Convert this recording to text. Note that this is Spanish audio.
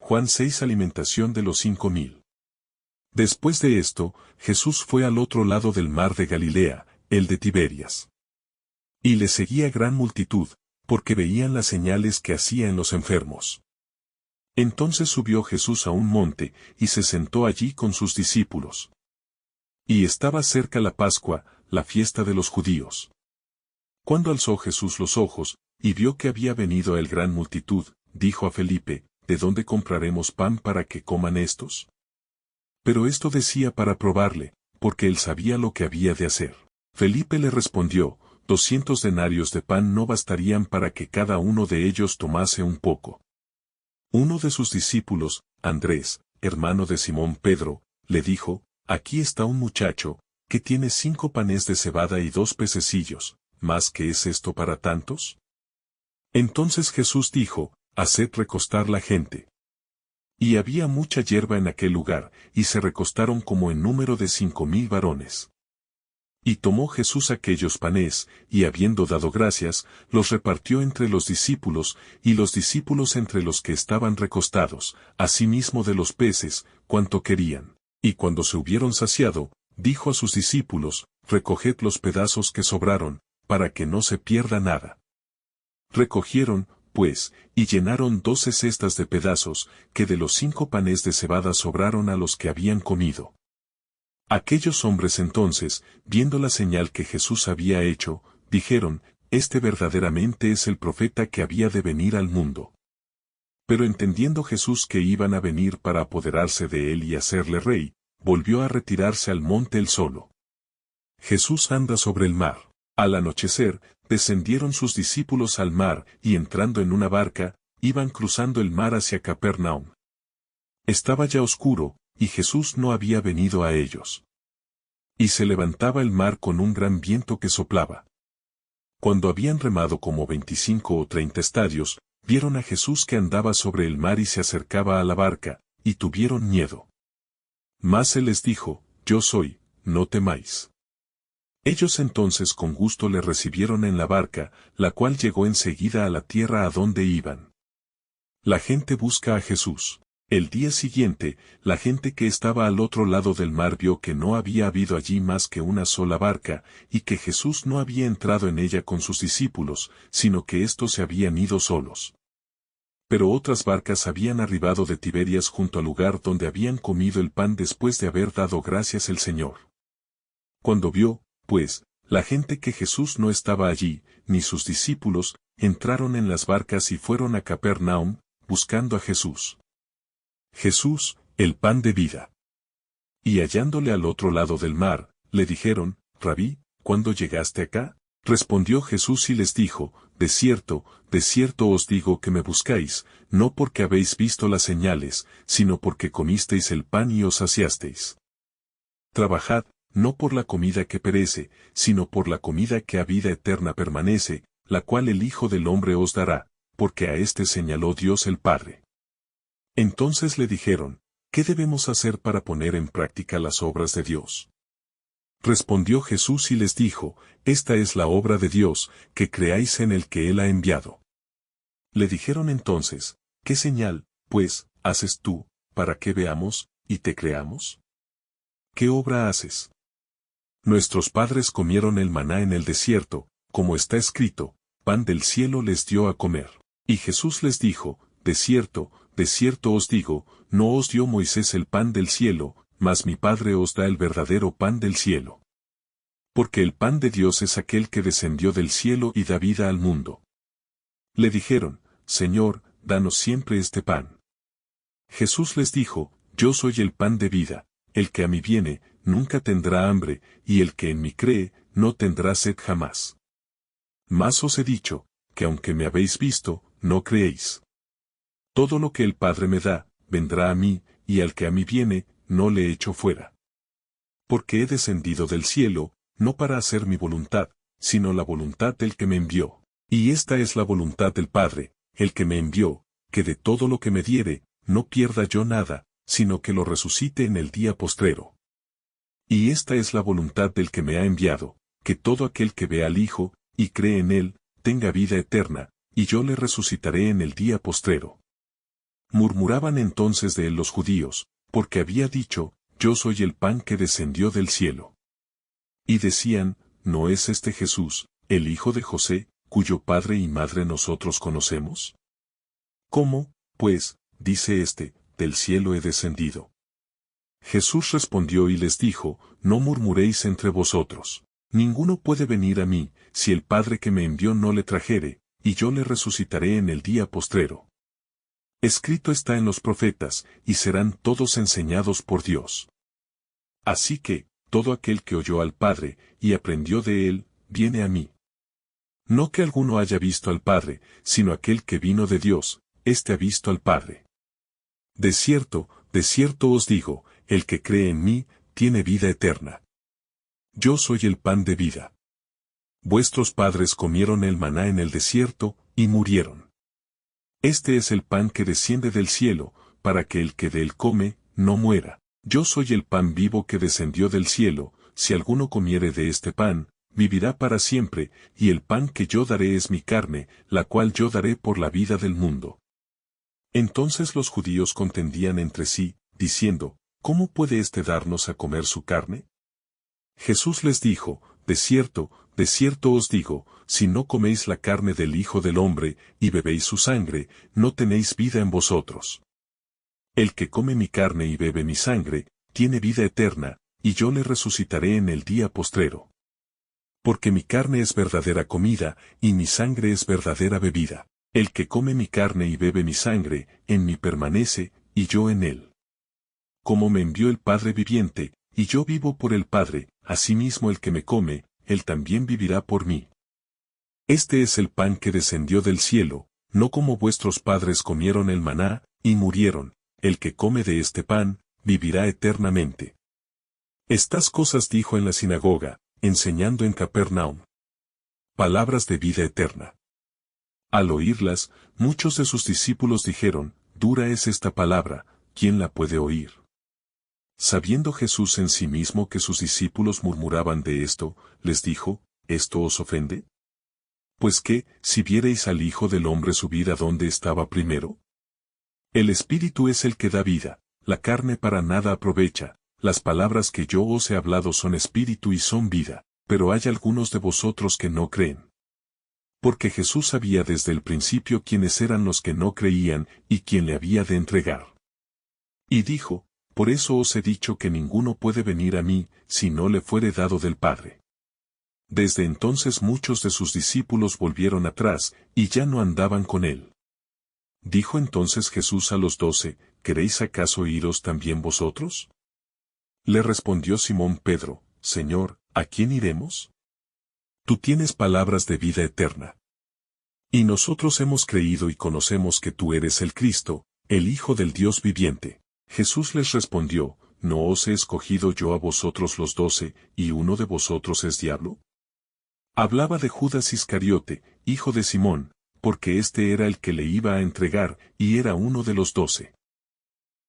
Juan 6 Alimentación de los 5000. Después de esto, Jesús fue al otro lado del mar de Galilea, el de Tiberias. Y le seguía gran multitud, porque veían las señales que hacía en los enfermos. Entonces subió Jesús a un monte, y se sentó allí con sus discípulos. Y estaba cerca la Pascua, la fiesta de los judíos. Cuando alzó Jesús los ojos, y vio que había venido a él gran multitud, dijo a Felipe, ¿de dónde compraremos pan para que coman estos? Pero esto decía para probarle, porque él sabía lo que había de hacer. Felipe le respondió, 200 denarios de pan no bastarían para que cada uno de ellos tomase un poco. Uno de sus discípulos, Andrés, hermano de Simón Pedro, le dijo, aquí está un muchacho, que tiene 5 panes de cebada y 2 pececillos, ¿más qué es esto para tantos? Entonces Jesús dijo, haced recostar la gente. Y había mucha hierba en aquel lugar, y se recostaron como en número de 5000 varones. Y tomó Jesús aquellos panes, y habiendo dado gracias, los repartió entre los discípulos, y los discípulos entre los que estaban recostados, asimismo de los peces, cuanto querían. Y cuando se hubieron saciado, dijo a sus discípulos, recoged los pedazos que sobraron, para que no se pierda nada. Recogieron, pues, y llenaron 12 cestas de pedazos, que de los 5 panes de cebada sobraron a los que habían comido. Aquellos hombres entonces, viendo la señal que Jesús había hecho, dijeron, este verdaderamente es el profeta que había de venir al mundo. Pero entendiendo Jesús que iban a venir para apoderarse de él y hacerle rey, volvió a retirarse al monte él solo. Jesús anda sobre el mar. Al anochecer, descendieron sus discípulos al mar, y entrando en una barca, iban cruzando el mar hacia Capernaum. Estaba ya oscuro, y Jesús no había venido a ellos. Y se levantaba el mar con un gran viento que soplaba. Cuando habían remado como 25 o 30 estadios, vieron a Jesús que andaba sobre el mar y se acercaba a la barca, y tuvieron miedo. Mas él les dijo, yo soy, no temáis. Ellos entonces con gusto le recibieron en la barca, la cual llegó enseguida a la tierra a donde iban. La gente busca a Jesús. El día siguiente, la gente que estaba al otro lado del mar vio que no había habido allí más que una sola barca, y que Jesús no había entrado en ella con sus discípulos, sino que éstos se habían ido solos. Pero otras barcas habían arribado de Tiberias junto al lugar donde habían comido el pan después de haber dado gracias el Señor. Cuando vio, pues, la gente que Jesús no estaba allí, ni sus discípulos, entraron en las barcas y fueron a Capernaum, buscando a Jesús. Jesús, el pan de vida. Y hallándole al otro lado del mar, le dijeron, Rabí, ¿cuándo llegaste acá? Respondió Jesús y les dijo, de cierto os digo que me buscáis, no porque habéis visto las señales, sino porque comisteis el pan y os saciasteis. Trabajad, no por la comida que perece, sino por la comida que a vida eterna permanece, la cual el Hijo del Hombre os dará, porque a éste señaló Dios el Padre. Entonces le dijeron, ¿qué debemos hacer para poner en práctica las obras de Dios? Respondió Jesús y les dijo, esta es la obra de Dios, que creáis en el que Él ha enviado. Le dijeron entonces, ¿qué señal, pues, haces tú, para que veamos, y te creamos? ¿Qué obra haces? Nuestros padres comieron el maná en el desierto, como está escrito, pan del cielo les dio a comer. Y Jesús les dijo, de cierto os digo, no os dio Moisés el pan del cielo, mas mi Padre os da el verdadero pan del cielo. Porque el pan de Dios es aquel que descendió del cielo y da vida al mundo. Le dijeron, Señor, danos siempre este pan. Jesús les dijo, yo soy el pan de vida, el que a mí viene, nunca tendrá hambre, y el que en mí cree, no tendrá sed jamás. Mas os he dicho, que aunque me habéis visto, no creéis. Todo lo que el Padre me da, vendrá a mí, y al que a mí viene, no le echo fuera. Porque he descendido del cielo, no para hacer mi voluntad, sino la voluntad del que me envió. Y esta es la voluntad del Padre, el que me envió, que de todo lo que me diere, no pierda yo nada, sino que lo resucite en el día postrero. Y esta es la voluntad del que me ha enviado, que todo aquel que vea al Hijo, y cree en él, tenga vida eterna, y yo le resucitaré en el día postrero. Murmuraban entonces de él los judíos, porque había dicho, yo soy el pan que descendió del cielo. Y decían, ¿no es este Jesús, el hijo de José, cuyo padre y madre nosotros conocemos? ¿Cómo, pues, dice éste, del cielo he descendido? Jesús respondió y les dijo, no murmuréis entre vosotros. Ninguno puede venir a mí, si el Padre que me envió no le trajere, y yo le resucitaré en el día postrero. Escrito está en los profetas, y serán todos enseñados por Dios. Así que, todo aquel que oyó al Padre, y aprendió de él, viene a mí. No que alguno haya visto al Padre, sino aquel que vino de Dios, éste ha visto al Padre. De cierto os digo, el que cree en mí, tiene vida eterna. Yo soy el pan de vida. Vuestros padres comieron el maná en el desierto, y murieron. Este es el pan que desciende del cielo, para que el que de él come, no muera. Yo soy el pan vivo que descendió del cielo, si alguno comiere de este pan, vivirá para siempre, y el pan que yo daré es mi carne, la cual yo daré por la vida del mundo. Entonces los judíos contendían entre sí, diciendo, ¿cómo puede éste darnos a comer su carne? Jesús les dijo, de cierto os digo, si no coméis la carne del Hijo del Hombre, y bebéis su sangre, no tenéis vida en vosotros. El que come mi carne y bebe mi sangre, tiene vida eterna, y yo le resucitaré en el día postrero. Porque mi carne es verdadera comida, y mi sangre es verdadera bebida. El que come mi carne y bebe mi sangre, en mí permanece, y yo en él. Como me envió el Padre viviente, y yo vivo por el Padre, asimismo el que me come, él también vivirá por mí. Este es el pan que descendió del cielo, no como vuestros padres comieron el maná, y murieron. El que come de este pan, vivirá eternamente. Estas cosas dijo en la sinagoga, enseñando en Capernaum. Palabras de vida eterna. Al oírlas, muchos de sus discípulos dijeron, dura es esta palabra, ¿quién la puede oír? Sabiendo Jesús en sí mismo que sus discípulos murmuraban de esto, les dijo, ¿esto os ofende? Pues que, si viereis al Hijo del Hombre subir a donde estaba primero. El Espíritu es el que da vida, la carne para nada aprovecha, las palabras que yo os he hablado son espíritu y son vida, pero hay algunos de vosotros que no creen. Porque Jesús sabía desde el principio quiénes eran los que no creían y quién le había de entregar. Y dijo, por eso os he dicho que ninguno puede venir a mí, si no le fuere dado del Padre. Desde entonces muchos de sus discípulos volvieron atrás, y ya no andaban con él. Dijo entonces Jesús a los 12, ¿queréis acaso iros también vosotros? Le respondió Simón Pedro, Señor, ¿a quién iremos? Tú tienes palabras de vida eterna. Y nosotros hemos creído y conocemos que tú eres el Cristo, el Hijo del Dios viviente. Jesús les respondió, ¿no os he escogido yo a vosotros los 12, y uno de vosotros es diablo? Hablaba de Judas Iscariote, hijo de Simón, porque éste era el que le iba a entregar, y era uno de los 12.